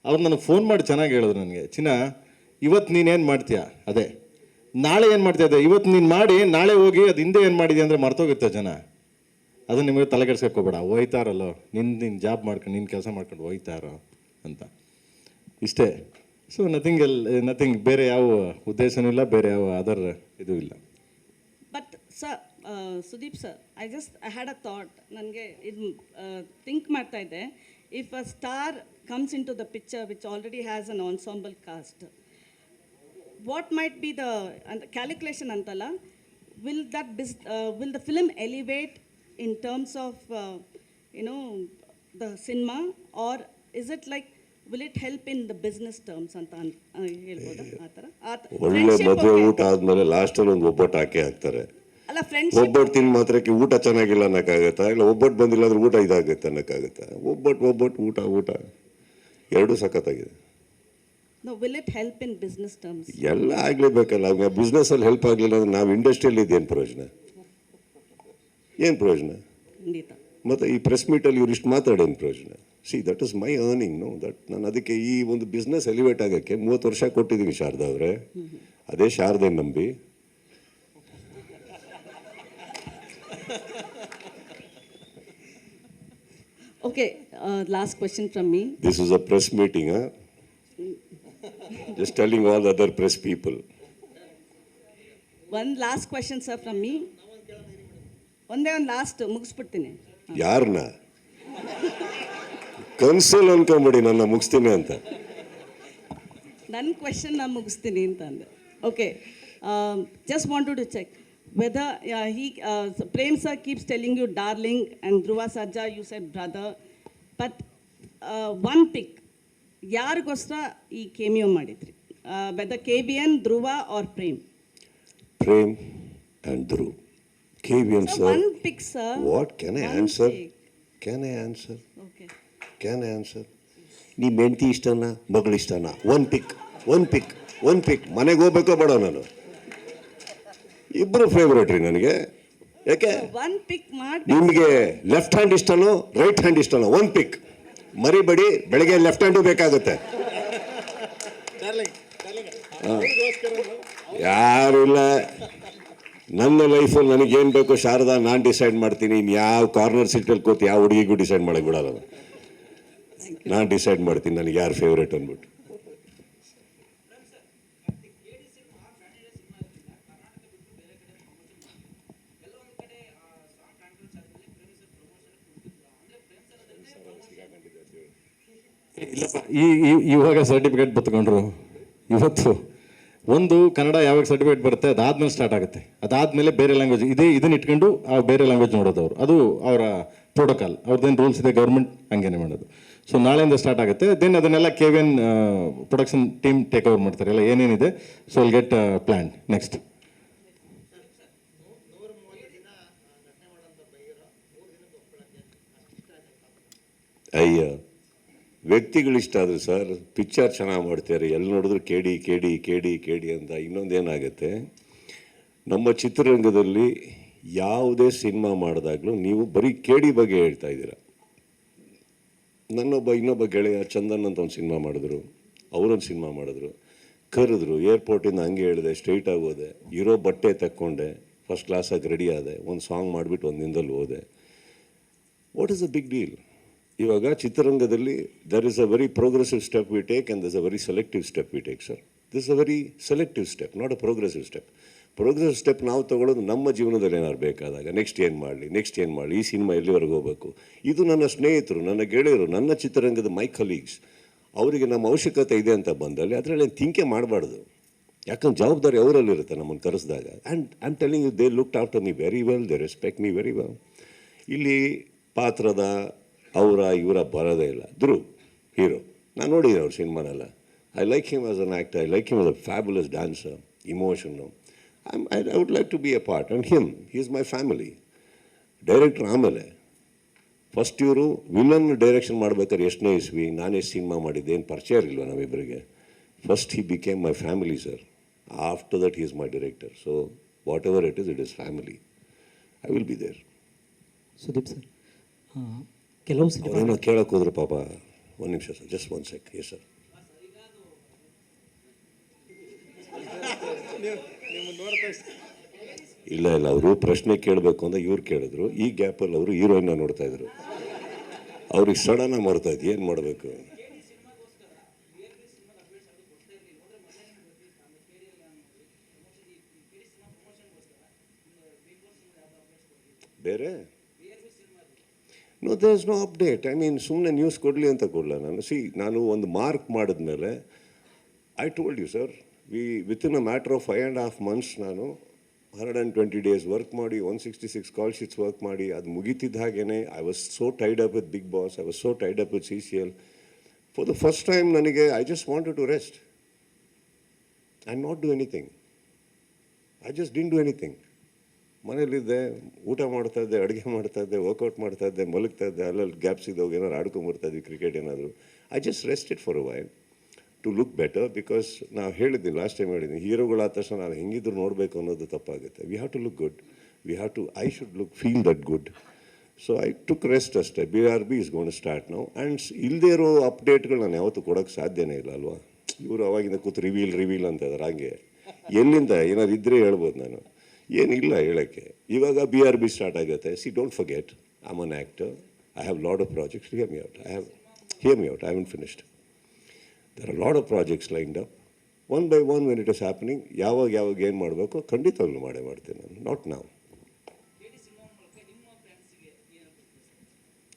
ಅವ್ರು ನನಗೆ ಫೋನ್ ಮಾಡಿ ಚೆನ್ನಾಗಿ ಹೇಳಿದ್ರು ನನಗೆ, ಚಿನ್ನ ಇವತ್ತು ನೀನೇನು ಮಾಡ್ತೀಯಾ ಅದೇ, ನಾಳೆ ಏನು ಮಾಡ್ತೀಯ ಅದೇ, ಇವತ್ತು ನೀನು ಮಾಡಿ ನಾಳೆ ಹೋಗಿ ಅದು ಹಿಂದೆ ಏನು ಮಾಡಿದೆ ಅಂದರೆ ಮರ್ತೋಗುತ್ತೆ ಜನ. ಅದನ್ನು ನಿಮಗೆ ತಲೆ ಕೆಡ್ಸ್ಕೊಬೇಡ, ಹೋಯ್ತಾರಲ್ಲೋ ನಿನ್ನ ಜಾಬ್ ಮಾಡ್ಕೊಂಡು ನಿನ್ನ ಕೆಲಸ ಮಾಡ್ಕೊಂಡು ಹೋಯ್ತಾರೋ ಅಂತ, ಇಷ್ಟೇ. ಸೊ ನಥಿಂಗ್ ಬೇರೆ ಯಾವ ಉದ್ದೇಶನೂ ಇಲ್ಲ, ಬೇರೆ ಯಾವ ಅದರ್ ಇದು ಇಲ್ಲ. But sir, Sudeep sir, I had a thought. ನನಗೆ ಇದು ಥಿಂಕ್ ಮಾಡ್ತಾ ಇದ್ದೆ, if a star comes into the picture which already has an ensemble cast, what might be the calculation ಅಂತಲ್ಲ, will the film elevate in terms of the cinema, or is it like, will it help in the business terms anta helboda aa tara ಒಳ್ಳೆ ಮದುವೆ ಊಟ ಆದ್ಮೇಲೆ last ಅಲ್ಲಿ ಒಂದು ಒಬ್ಬಟ್ಟು ಹಾಕಿ ಹಾಕ್ತಾರೆ. ಅಲ್ಲ, ಫ್ರೆಂಡ್ಶಿಪ್ ಒಬ್ಬಟ್ಟು ತಿನ್ ಮಾತ್ರಕ್ಕೆ ಊಟ ಚೆನ್ನಾಗಿಲ್ಲ ಅನ್ನಕ್ಕಾಗತ್ತಾ? ಇಲ್ಲ ಒಬ್ಬಟ್ಟು ಬಂದಿಲ್ಲ ಅಂದ್ರೆ ಊಟ ಇದಾಗುತ್ತೆ ಅನ್ನಕ್ಕಾಗತ್ತಾ? ಒಬ್ಬಟ್ಟು ಊಟ ಎರಡೂ ಸಖತ್ತಾಗಿದೆ. no, will it help in business terms? ಎಲ್ಲ ಆಗ್ಲೇಬೇಕಲ್ಲ. ಬಿಸ್ನೆಸ್ ಅಲ್ಲಿ ಹೆಲ್ಪ್ ಆಗ್ಲಿಲ್ಲ ಅಂದ್ರೆ ನಾವು ಇಂಡಸ್ಟ್ರಿಯಲ್ಲಿ ಇದೇನು ಪ್ರಯೋಜನ? ಏನು ಪ್ರಯೋಜನ? ಮತ್ತು ಈ ಪ್ರೆಸ್ ಮೀಟಲ್ಲಿ ಇವ್ರು ಇಷ್ಟು ಮಾತಾಡೇನು ಪ್ರಯೋಜನ? That is my earning. ನಾನು ಅದಕ್ಕೆ ಈ ಒಂದು ಬಿಸ್ನೆಸ್ ಎಲಿವೇಟ್ ಆಗೋಕ್ಕೆ 30 ವರ್ಷ ಕೊಟ್ಟಿದ್ದೀನಿ ಶಾರದಾ ಅವರೇ. ಅದೇ ಶಾರದೆ ನಂಬಿ Okay, last question from me. This is a press meeting, huh? Just telling all the other press people. One last question, sir, from me. ಒಂದೇ ಒಂದು ಲಾಸ್ಟ್ ಮುಗಿಸ್ಬಿಡ್ತೀನಿ. ಯಾರನ್ನ ಕನ್ಸಲ್ ಅನ್ಕೊಂಬಿಡಿ ನನ್ನ ಮುಗಿಸ್ತೀನಿ ಅಂತ. ನನ್ನ ಕ್ವೆಶನ್ ನಾನು ಮುಗಿಸ್ತೀನಿ ಅಂತ ಅಂದೆ. Okay, just wanted to check whether Prem sir keeps telling you darling and Dhruva Sarja you said brother, but one pick ಯಾರಿಗೋಸ್ಕರ ಈ ಕೇಮಿಯೋ ಮಾಡಿದ್ರಿ? Whether KBN, Dhruva or Prem? Prem and Dhruva. KBN, sir. One pick, sir. What can I answer? Can I answer? Okay. Can I answer? ನೀ ಮೆಂತಿ ಇಷ್ಟನಾ ಮಗಳು ಇಷ್ಟನಾ? One ಪಿಕ್. ಮನೆಗೆ ಹೋಗ್ಬೇಕೋ ಬೇಡ? ನಾನು ಇಬ್ಬರು ಫೇವ್ರೇಟ್ ರೀ ನನಗೆ. ಯಾಕೆ? ಒನ್ ಪಿಕ್ ಮಾಡಿ. ನಿಮಗೆ ಲೆಫ್ಟ್ ಹ್ಯಾಂಡ್ ಇಷ್ಟನೋ ರೈಟ್ ಹ್ಯಾಂಡ್ ಇಷ್ಟನೋ? One pick. ಮರಿಬೇಡಿ, ಬೆಳಗ್ಗೆ ಲೆಫ್ಟ್ ಹ್ಯಾಂಡು ಬೇಕಾಗುತ್ತೆ. ಯಾರು ಇಲ್ಲ. ನನ್ನ ಲೈಫಲ್ಲಿ ನನಗೇನು ಬೇಕೋ ಶಾರದಾ ನಾನು ಡಿಸೈಡ್ ಮಾಡ್ತೀನಿ. ಇನ್ನು ಯಾವ ಕಾರ್ನರ್ ಸೀಟಲ್ಲಿ ಕೂತು ಯಾವ ಹುಡುಗಿಗೂ ಡಿಸೈಡ್ ಮಾಡೋಕ್ಕೆ ಬಿಡಲ್ಲ. ನಾನು ಡಿಸೈಡ್ ಮಾಡ್ತೀನಿ ನನಗೆ ಯಾರು ಫೇವ್ರೇಟ್ ಅಂದ್ಬಿಟ್ಟು. ಇಲ್ಲಪ್ಪ, ಇವಾಗ ಸರ್ಟಿಫಿಕೇಟ್ ಬತ್ಕೊಂಡ್ರು. ಇವತ್ತು ಒಂದು ಕನ್ನಡ ಯಾವಾಗ ಸರ್ಟಿಫಿಕೇಟ್ ಬರುತ್ತೆ ಅದಾದ್ಮೇಲೆ ಸ್ಟಾರ್ಟ್ ಆಗುತ್ತೆ. ಅದಾದಮೇಲೆ ಬೇರೆ ಲ್ಯಾಂಗ್ವೇಜ್ ಇದನ್ನ ಇಟ್ಕೊಂಡು ಬೇರೆ ಲ್ಯಾಂಗ್ವೇಜ್ ನೋಡೋದು ಅವರು. ಅದು ಅವರ ಪ್ರೋಟೋಕಾಲ್, ಅವ್ರದ್ದೇನು ರೂಲ್ಸ್ ಇದೆ, ಗೌರ್ಮೆಂಟ್ ಹಂಗೇನೆ ಮಾಡೋದು. ಸೊ ನಾಳೆಯಿಂದ ಸ್ಟಾರ್ಟ್ ಆಗುತ್ತೆ. ದೆನ್ ಅದನ್ನೆಲ್ಲ KBN production team take over ಮಾಡ್ತಾರೆ. ಎಲ್ಲ ಏನೇನಿದೆ, so will get plan next. ಅಯ್ಯ, ವ್ಯಕ್ತಿಗಳಿಷ್ಟ ಆದ್ರೆ ಸರ್ ಪಿಕ್ಚರ್ ಚೆನ್ನಾಗಿ ಮಾಡ್ತಾರೆ. ಎಲ್ಲಿ ನೋಡಿದ್ರು ಕೇಡಿ ಅಂತ. ಇನ್ನೊಂದೇನಾಗುತ್ತೆ, ನಮ್ಮ ಚಿತ್ರರಂಗದಲ್ಲಿ ಯಾವುದೇ ಸಿನಿಮಾ ಮಾಡಿದಾಗಲೂ ನೀವು ಬರೀ ಕೇಡಿ ಬಗ್ಗೆ ಹೇಳ್ತಾ ಇದ್ದೀರ. ಇನ್ನೊಬ್ಬ ಗೆಳೆಯ ಚಂದನ್ ಅಂತ ಒಂದು ಸಿನಿಮಾ ಮಾಡಿದ್ರು, ಅವರೊಂದು ಸಿನಿಮಾ ಮಾಡಿದ್ರು, ಕರೆದ್ರು, ಏರ್ಪೋರ್ಟಿಂದ ಹಂಗೆ ಹೇಳಿದೆ, ಸ್ಟ್ರೈಟ್ ಆಗೋದೆ, ಇರೋ ಬಟ್ಟೆ ತಕ್ಕೊಂಡೆ, ಫಸ್ಟ್ ಕ್ಲಾಸಾಗಿ ರೆಡಿ ಆದೆ, ಒಂದು ಸಾಂಗ್ ಮಾಡಿಬಿಟ್ಟು ಒಂದು ದಿನದಲ್ಲಿ ಹೋದೆ. What is a big deal? ಇವಾಗ ಚಿತ್ರರಂಗದಲ್ಲಿ there is a very progressive step we take and there is a very selective step we take, sir. This a very selective step, not a progressive step. Progressive step ನಾವು ತೊಗೊಳ್ಳೋದು ನಮ್ಮ ಜೀವನದಲ್ಲಿ ಏನಾದ್ರು ಬೇಕಾದಾಗ next ಏನು ಮಾಡಲಿ, ಈ ಸಿನಿಮಾ ಎಲ್ಲಿವರೆಗೆ ಹೋಗಬೇಕು. ಇದು ನನ್ನ ಸ್ನೇಹಿತರು, ನನ್ನ ಗೆಳೆಯರು, ನನ್ನ ಚಿತ್ರರಂಗದ ಮೈ ಕಲೀಗ್ಸ್, ಅವರಿಗೆ ನಮ್ಮ ಅವಶ್ಯಕತೆ ಇದೆ ಅಂತ ಬಂದಲ್ಲಿ ಅದರಲ್ಲಿ ಥಿಂಕೆ ಮಾಡಬಾರ್ದು. ಯಾಕಂದ್ರೆ ಜವಾಬ್ದಾರಿ ಅವರಲ್ಲಿರುತ್ತೆ ನಮ್ಮನ್ನು ಕರೆಸಿದಾಗ. And I am telling you, they looked after me very well, they respect me very well. ಇಲ್ಲಿ ಪಾತ್ರದ ಇವರ ಬರೋದೇ ಇಲ್ಲ. ಧ್ರುವ್ ಹೀರೋ, ನಾನು ನೋಡಿದ್ದೀನಿ ಅವ್ರ ಸಿನಿಮಾನೆಲ್ಲ. I like him as an actor, I like him as a fabulous dancer, emotion. I would like to be a part, and he is my family. Director ಆಮೇಲೆ ಫಸ್ಟ್ ಇವರು ವಿಲನ್ ಡೈರೆಕ್ಷನ್ ಮಾಡ್ಬೇಕಾದ್ರೆ ಎಷ್ಟನೇ ಇಸ್ವಿ, ನಾನೇ ಸಿನಿಮಾ ಮಾಡಿದ್ದೆ, ಏನು ಪರಿಚಯ ಇರಲಿಲ್ವ ನಾವಿಬ್ಬರಿಗೆ. First he became my family, sir. After that he is my director. So whatever it is family. I will be there. Sudeep sir, ಕೆಲವು ಸಿನಿಮಾ ಕೇಳಕ್ಕೆ ಹೋದ್ರು ಪಾಪ. ಒಂದು ನಿಮಿಷ sir, just 1 sec. Yes sir. ಇಲ್ಲ ಅವರು ಪ್ರಶ್ನೆ ಕೇಳಬೇಕು ಅಂತ ಇವ್ರು ಕೇಳಿದ್ರು, ಈ ಗ್ಯಾಪಲ್ಲಿ ಅವರು ಹೀರೋಯಿನ್ನ ನೋಡ್ತಾ ಇದ್ರು. ಅವ್ರಿಗೆ ಸಡನ್ನಾಗಿ ಮರ್ತಾ ಇದ್ದು ಏನು ಮಾಡಬೇಕು. ಬೇರೆ no there is no update. I mean ಸುಮ್ಮನೆ ನ್ಯೂಸ್ ಕೊಡಲಿ ಅಂತ ಕೊಡಲ ನಾನು. ನಾನು ಒಂದು ಮಾರ್ಕ್ ಮಾಡಿದ್ಮೇಲೆ I told you sir, within a matter of 5.5 months ನಾನು 120 days ವರ್ಕ್ ಮಾಡಿ 166 ಕಾಲ್ ಶೀಟ್ಸ್ ವರ್ಕ್ ಮಾಡಿ ಅದು ಮುಗಿತಿದ್ದ ಹಾಗೇನೆ I was so tied up with Bigg Boss, I was so tied up with CCL. For the first time ನನಗೆ I just wanted to rest and not do anything. I just didn't do anything. ಮನೇಲಿದ್ದೆ, ಊಟ ಮಾಡ್ತಾಯಿದ್ದೆ, ಅಡುಗೆ ಮಾಡ್ತಾಯಿದ್ದೆ, workout ಮಾಡ್ತಾಯಿದ್ದೆ, ಮಲಗ್ತಾಯಿದ್ದೆ, ಅಲ್ಲಲ್ಲಿ gaps ಇದ್ದವಾಗ ಏನಾದ್ರು ಆಡ್ಕೊಂಬರ್ತಾಯಿದ್ವಿ, ಕ್ರಿಕೆಟ್ ಏನಾದರೂ. I just rested for a while to look better. Because ನಾವು ಹೇಳಿದ್ದೀನಿ, ಲಾಸ್ಟ್ ಟೈಮ್ ಹೇಳಿದ್ದೀನಿ, ಹೀರೋಗಳಾದ ತಕ್ಷಣ ನಾವು ಹೆಂಗಿದ್ರು ನೋಡಬೇಕು ಅನ್ನೋದು ತಪ್ಪಾಗುತ್ತೆ. We have to look good, I should feel that good. So I took rest ಅಷ್ಟೇ. BRB ಇಸ್ ಗೋನ್ ಸ್ಟಾರ್ಟ್ ನಾವು. ಆ್ಯಂಡ್ ಇಲ್ಲದೇ ಇರೋ ಅಪ್ಡೇಟ್ಗಳು ನಾನು ಯಾವತ್ತೂ ಕೊಡೋಕ್ಕೆ ಸಾಧ್ಯನೇ ಇಲ್ಲ ಅಲ್ವಾ. ಇವರು ಅವಾಗಿಂದ ಕೂತು ರಿವೀಲ್ ಅಂತ ಇದ್ದಾರೆ. ಹಾಗೆ ಎಲ್ಲಿಂದ ಏನಾದ್ರು ಇದ್ದರೆ ಹೇಳ್ಬೋದು, ನಾನು ಏನಿಲ್ಲ ಹೇಳೋಕ್ಕೆ. ಇವಾಗ BRB ಸ್ಟಾರ್ಟ್ ಆಗುತ್ತೆ. Don't forget, I am an actor, I have lot of projects. Here me out, I haven finished. There are a lot of projects lined up. One by one when it is happening, ಯಾವಾಗ ಏನು ಮಾಡಬೇಕು ಖಂಡಿತವಾಗ್ಲೂ ಮಾಡ್ತೀನಿ ನಾನು. Not ನಾವು.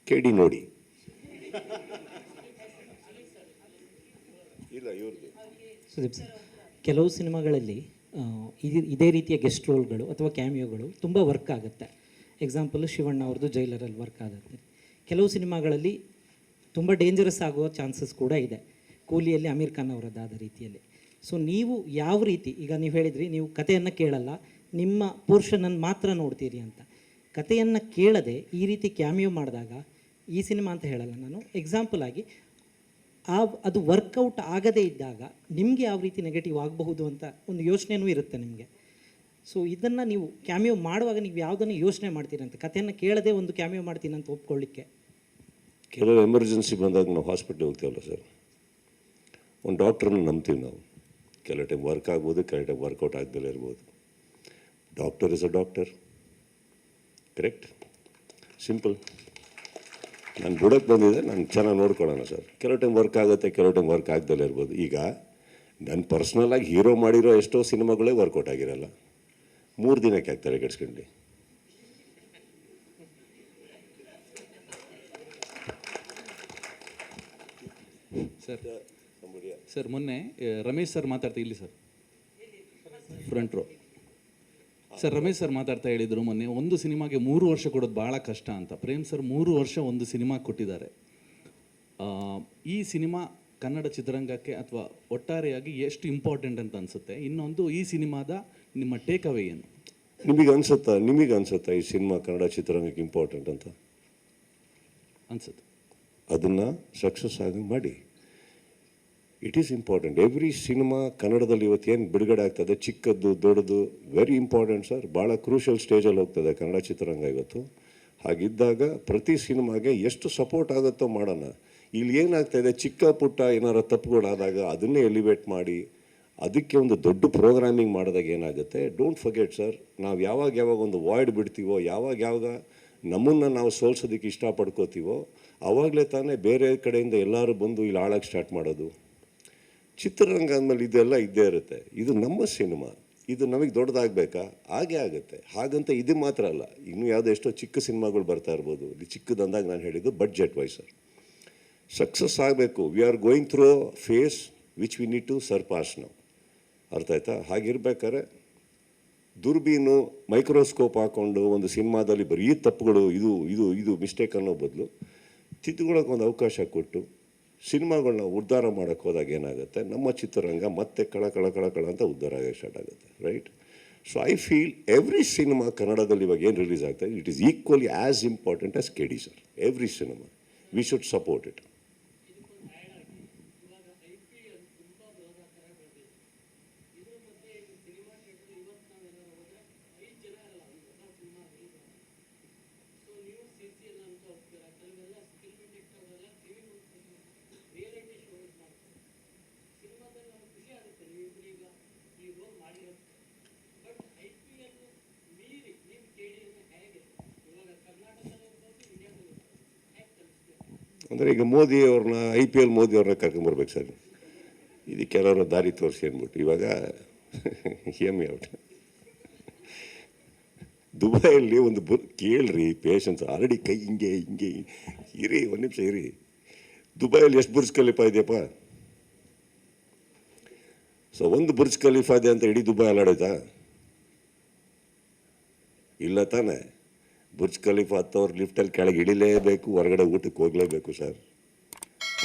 KD ನೋಡಿ ಇಲ್ಲ ಇವ್ರದ್ದು. ಸುದೀಪ್ ಸರ್, ಕೆಲವು ಸಿನಿಮಾಗಳಲ್ಲಿ ಇದೇ ರೀತಿಯ ಗೆಸ್ಟ್ ರೋಲ್ಗಳು ಅಥವಾ ಕ್ಯಾಮಿಯೋಗಳು ತುಂಬ ವರ್ಕ್ ಆಗುತ್ತೆ. ಎಕ್ಸಾಂಪಲು ಶಿವಣ್ಣ ಅವ್ರದ್ದು ಜೈಲರಲ್ಲಿ ವರ್ಕ್ ಆಗುತ್ತೆ. ಕೆಲವು ಸಿನಿಮಾಗಳಲ್ಲಿ ತುಂಬ ಡೇಂಜರಸ್ ಆಗುವ ಚಾನ್ಸಸ್ ಕೂಡ ಇದೆ. ಕೂಲಿಯಲ್ಲಿ ಅಮೀರ್ ಖಾನ್ ಅವರದ್ದಾದ ರೀತಿಯಲ್ಲಿ. ಸೊ ನೀವು ಯಾವ ರೀತಿ, ಈಗ ನೀವು ಹೇಳಿದ್ರಿ ನೀವು ಕಥೆಯನ್ನು ಕೇಳಲ್ಲ, ನಿಮ್ಮ ಪೋರ್ಷನನ್ನು ಮಾತ್ರ ನೋಡ್ತೀರಿ ಅಂತ. ಕಥೆಯನ್ನು ಕೇಳದೆ ಈ ರೀತಿ ಕ್ಯಾಮಿಯೋ ಮಾಡಿದಾಗ, ಈ ಸಿನಿಮಾ ಅಂತ ಹೇಳಲ್ಲ ನಾನು, ಎಕ್ಸಾಂಪಲ್ ಆಗಿ ಅದು ವರ್ಕೌಟ್ ಆಗದೇ ಇದ್ದಾಗ ನಿಮಗೆ ಯಾವ ರೀತಿ ನೆಗೆಟಿವ್ ಆಗಬಹುದು ಅಂತ ಒಂದು ಯೋಚನೆಯೂ ಇರುತ್ತೆ ನಿಮಗೆ. ಸೊ ಇದನ್ನು ನೀವು ಕ್ಯಾಮಿಯೋ ಮಾಡುವಾಗ ನೀವು ಯಾವುದನ್ನು ಯೋಚನೆ ಮಾಡ್ತೀರಿ ಅಂತ, ಕಥೆಯನ್ನು ಕೇಳದೆ ಒಂದು ಕ್ಯಾಮಿಯೋ ಮಾಡ್ತೀನಿ ಅಂತ ಒಪ್ಕೊಳ್ಳಿಕ್ಕೆ? ಕೆಲವು ಎಮರ್ಜೆನ್ಸಿ ಬಂದಾಗ ನಾವು ಹಾಸ್ಪಿಟ್ಲಿಗೆ ಹೋಗ್ತೀವಲ್ಲ ಸರ್, ಒಂದು ಡಾಕ್ಟ್ರನ್ನ ನಂಬ್ತೀವಿ ನಾವು. ಕೆಲವು ಟೈಮ್ ವರ್ಕ್ ಆಗ್ಬೋದು, ಕೆಲವು ಟೈಮ್ ವರ್ಕೌಟ್ ಆಗದಲ್ಲೇ ಇರ್ಬೋದು. Doctor is a doctor, correct, simple. ನಾನು ಬುಡಕ್ಕೆ ಬಂದಿದ್ದೆ, ನಾನು ಚೆನ್ನಾಗಿ ನೋಡ್ಕೊಳ್ಳೋಣ ಸರ್. ಕೆಲವು ಟೈಮ್ ವರ್ಕ್ ಆಗುತ್ತೆ, ಕೆಲವು ಟೈಮ್ ವರ್ಕ್ ಆಗದಲ್ಲೇ ಇರ್ಬೋದು. ಈಗ ನಾನು ಪರ್ಸ್ನಲಾಗಿ ಹೀರೋ ಮಾಡಿರೋ ಎಷ್ಟೋ ಸಿನಿಮಾಗಳೇ ವರ್ಕೌಟ್ ಆಗಿರಲ್ಲ. 3 ದಿನಕ್ಕೆ ಆಗ್ತಾರೆ ಕೆಡ್ಸ್ಕೊಂಡು. ಸರ್ ಮೊನ್ನೆ ರಮೇಶ್ ಸರ್ ಮಾತಾಡ್ತಾ, ಇಲ್ಲಿ sir front row sir, Ramesh sir ಮಾತಾಡ್ತಾ ಹೇಳಿದರು ಮೊನ್ನೆ, ಒಂದು ಸಿನಿಮಾಗೆ 3 ವರ್ಷ ಕೊಡೋದು ಭಾಳ ಕಷ್ಟ ಅಂತ. ಪ್ರೇಮ್ ಸರ್ 3 ವರ್ಷ ಒಂದು ಸಿನಿಮಾ ಕೊಟ್ಟಿದ್ದಾರೆ. ಈ ಸಿನಿಮಾ ಕನ್ನಡ ಚಿತ್ರರಂಗಕ್ಕೆ ಅಥವಾ ಒಟ್ಟಾರೆಯಾಗಿ ಎಷ್ಟು ಇಂಪಾರ್ಟೆಂಟ್ ಅಂತ ಅನಿಸುತ್ತೆ? ಇನ್ನೊಂದು, ಈ ಸಿನಿಮಾದ ನಿಮ್ಮ ಟೇಕ್ ಅವೇ ಏನು? ನಿಮಗೆ ಅನ್ಸುತ್ತಾ ಈ ಸಿನಿಮಾ ಕನ್ನಡ ಚಿತ್ರರಂಗಕ್ಕೆ ಇಂಪಾರ್ಟೆಂಟ್ ಅಂತ ಅನ್ಸುತ್ತೆ? ಅದನ್ನು ಸಕ್ಸಸ್ ಆಗಿ ಮಾಡಿ. It is important. Every cinema ಕನ್ನಡದಲ್ಲಿ ಇವತ್ತು ಏನು ಬಿಡುಗಡೆ ಆಗ್ತದೆ, ಚಿಕ್ಕದ್ದು ದೊಡ್ಡದು, ವೆರಿ ಇಂಪಾರ್ಟೆಂಟ್ ಸರ್. ಭಾಳ ಕ್ರೂಷಿಯಲ್ ಸ್ಟೇಜಲ್ಲಿ ಹೋಗ್ತದೆ ಕನ್ನಡ ಚಿತ್ರರಂಗ ಇವತ್ತು. ಹಾಗಿದ್ದಾಗ ಪ್ರತಿ ಸಿನಿಮಾಗೆ ಎಷ್ಟು ಸಪೋರ್ಟ್ ಆಗುತ್ತೋ ಮಾಡೋಣ. ಇಲ್ಲಿ ಏನಾಗ್ತಾಯಿದೆ, ಚಿಕ್ಕ ಪುಟ್ಟ ಏನಾರು ತಪ್ಪುಗಳಾದಾಗ ಅದನ್ನೇ ಎಲಿವೇಟ್ ಮಾಡಿ ಅದಕ್ಕೆ ಒಂದು ದೊಡ್ಡ ಪ್ರೋಗ್ರಾಮಿಂಗ್ ಮಾಡಿದಾಗ ಏನಾಗುತ್ತೆ, ಡೋಂಟ್ ಫರ್ಗೆಟ್ ಸರ್, ನಾವು ಯಾವಾಗ ಒಂದು ವಾಯ್ಡ್ ಬಿಡ್ತೀವೋ, ಯಾವಾಗ ನಮ್ಮನ್ನು ನಾವು ಸೋಲ್ಸೋದಕ್ಕೆ ಇಷ್ಟಪಡ್ಕೋತೀವೋ ಆವಾಗಲೇ ತಾನೇ ಬೇರೆ ಕಡೆಯಿಂದ ಎಲ್ಲರೂ ಬಂದು ಇಲ್ಲಿ ಆಳಕ್ಕೆ ಸ್ಟಾರ್ಟ್ ಮಾಡೋದು. ಚಿತ್ರರಂಗ ಅಂದಮೇಲೆ ಇದೆಲ್ಲ ಇದ್ದೇ ಇರುತ್ತೆ. ಇದು ನಮ್ಮ ಸಿನಿಮಾ, ಇದು ನಮಗೆ ದೊಡ್ಡದಾಗಬೇಕಾ? ಹಾಗೇ ಆಗುತ್ತೆ. ಹಾಗಂತ ಇದು ಮಾತ್ರ ಅಲ್ಲ, ಇನ್ನೂ ಯಾವುದೋ ಎಷ್ಟೋ ಚಿಕ್ಕ ಸಿನಿಮಾಗಳು ಬರ್ತಾ ಇರ್ಬೋದು. ಇಲ್ಲಿ ಚಿಕ್ಕದಂದಾಗ ನಾನು ಹೇಳಿದ್ದು ಬಡ್ಜೆಟ್ ವೈಸ್ ಸರ್. ಸಕ್ಸಸ್ ಆಗಬೇಕು. We are going through phase which we need to surpass ನಾವು. ಅರ್ಥ ಆಯ್ತಾ? ಹಾಗಿರ್ಬೇಕಾದ್ರೆ ದುರ್ಬೀನು ಮೈಕ್ರೋಸ್ಕೋಪ್ ಹಾಕ್ಕೊಂಡು ಒಂದು ಸಿನಿಮಾದಲ್ಲಿ ಬರೀ ತಪ್ಪುಗಳು, ಇದು ಮಿಸ್ಟೇಕ್ ಅನ್ನೋ ಬದಲು ತಿದ್ದುಕೊಳ್ಳೋಕೆ ಒಂದು ಅವಕಾಶ ಕೊಟ್ಟು ಸಿನಿಮಾಗಳನ್ನ ಉದ್ಧಾರ ಮಾಡೋಕ್ಕೆ ಹೋದಾಗ ಏನಾಗುತ್ತೆ, ನಮ್ಮ ಚಿತ್ರರಂಗ ಮತ್ತೆ ಕಳ ಅಂತ ಉದ್ಧಾರ ಆಗೋಕ್ಕೆ ಸ್ಟಾರ್ಟ್ ಆಗುತ್ತೆ. Right? So I feel every cinema ಕನ್ನಡದಲ್ಲಿ ಇವಾಗ ಏನು ರಿಲೀಸ್ ಆಗ್ತಾಯಿದೆ, it is equally as important as KD sir. Every cinema we should support it. ಅಂದರೆ ಈಗ ಮೋದಿ ಅವ್ರನ್ನ IPL ಮೋದಿ ಅವ್ರನ್ನ ಕರ್ಕೊಂಬರ್ಬೇಕು ಸರ್, ಇದು ಕೆಲವರು ದಾರಿ ತೋರಿಸಿ ಅಂದ್ಬಿಟ್ಟು ಇವಾಗ ಹೆಮ್ಮೆ ಔಟ್. ದುಬೈಯಲ್ಲಿ ಒಂದು ಕೇಳ್ರಿ ಪೇಷನ್ಸ್, ಆಲ್ರೆಡಿ ಕೈ ಹಿಂಗೆ ಇರಿ, ಒಂದು ನಿಮಿಷ ಇರಿ. ದುಬೈಯಲ್ಲಿ ಎಷ್ಟು ಬುರ್ಜ್ ಖಲೀಫಾ ಇದೆಯಪ್ಪ? ಸೊ ಒಂದು ಬುರ್ಜ್ ಖಲೀಫಾ ಇದೆ ಅಂತ ಇಡೀ ದುಬೈ ಅಲ್ಲಾಡೋಯ್ತಾ? ಇಲ್ಲ ತಾನೆ. ಬುರ್ಜ್ ಖಲೀಫಾ ಹತ್ತವ್ರು ಲಿಫ್ಟಲ್ಲಿ ಕೆಳಗೆ ಇಳಿಲೇಬೇಕು, ಹೊರಗಡೆ ಊಟಕ್ಕೆ ಹೋಗಲೇಬೇಕು ಸರ್.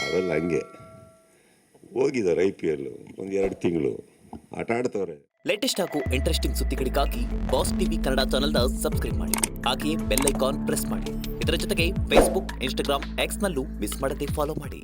ಅವೆಲ್ಲ ಹಂಗೆ ಹೋಗಿದ್ದಾರೆ IPL 1-2 ತಿಂಗಳು ಆಟ ಆಡ್ತವ್ರೆ. ಲೇಟೆಸ್ಟ್ ಹಾಗೂ ಇಂಟ್ರೆಸ್ಟಿಂಗ್ ಸುದ್ದಿಗಳಿಗಾಗಿ ಬಾಸ್ ಟಿವಿ ಕನ್ನಡ ಚಾನೆಲ್ನ ಸಬ್ಸ್ಕ್ರೈಬ್ ಮಾಡಿ. ಹಾಗೆಯೇ ಬೆಲ್ ಐಕಾನ್ ಪ್ರೆಸ್ ಮಾಡಿ. ಇದರ ಜೊತೆಗೆ ಫೇಸ್ಬುಕ್, ಇನ್ಸ್ಟಾಗ್ರಾಮ್, ಎಕ್ಸ್ನಲ್ಲೂ ಮಿಸ್ ಮಾಡದೆ ಫಾಲೋ ಮಾಡಿ.